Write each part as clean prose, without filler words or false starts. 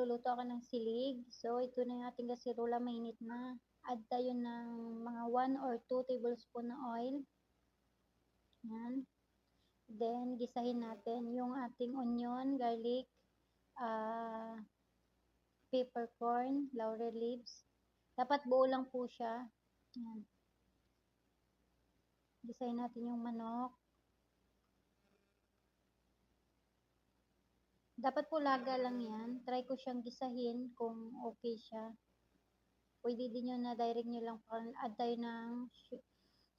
magluluto ako ng silig. So, ito na yung ating kasirola, mainit na. Add tayo ng mga 1 or 2 tablespoon na oil. Yan. Then, gisahin natin yung ating onion, garlic, peppercorn, laurel leaves. Dapat buo lang po siya. Yan. Gisahin natin yung manok. Dapat po laga lang yan. Try ko siyang gisahin kung okay siya. Pwede din yun na direct nyo lang add tayo ng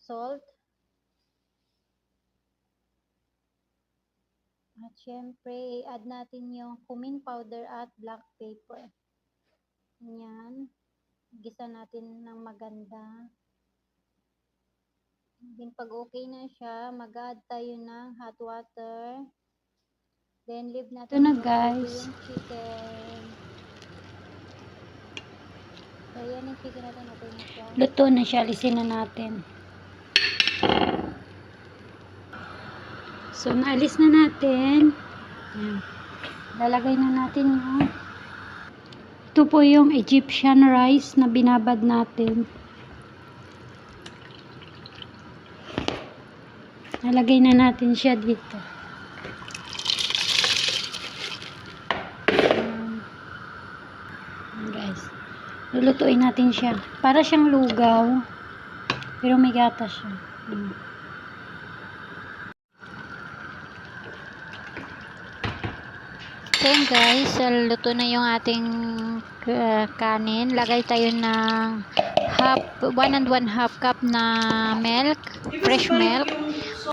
salt. At syempre, add natin yung cumin powder at black pepper. Yan. Gisa natin ng maganda. Then pag okay na siya, mag-add tayo ng hot water. Then leave natin ito na guys yung chicken. So yan yung chicken natin, okay na siya. Luto na siya, alisin na natin. So naalis na natin. Yan. Lalagay na natin yung ito po yung Egyptian rice na binabad natin. Nalagay na natin siya dito. Guys, lulutuin natin siya. Para siyang lugaw, pero may gatas siya. So guys, luto na yung ating kanin. Lagay tayo ng 1 1/2 cup na milk, fresh milk.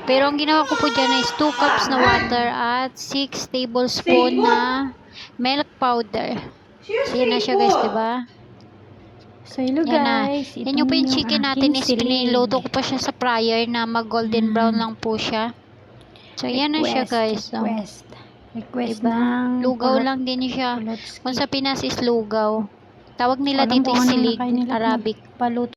Pero ang ginawa ko po dyan is 2 cups na water at 6 tablespoon na milk powder. So yan na siya guys, diba? So hello Yan na. guys, Yan yung po yung chicken natin is piniluto ko pa siya sa fryer na mag golden brown lang po siya. So yan na siya guys. Request diba? ng Lugaw lang din siya. Kung sa Pinas is lugaw. Tawag nila dito is silig, Arabic. Paluto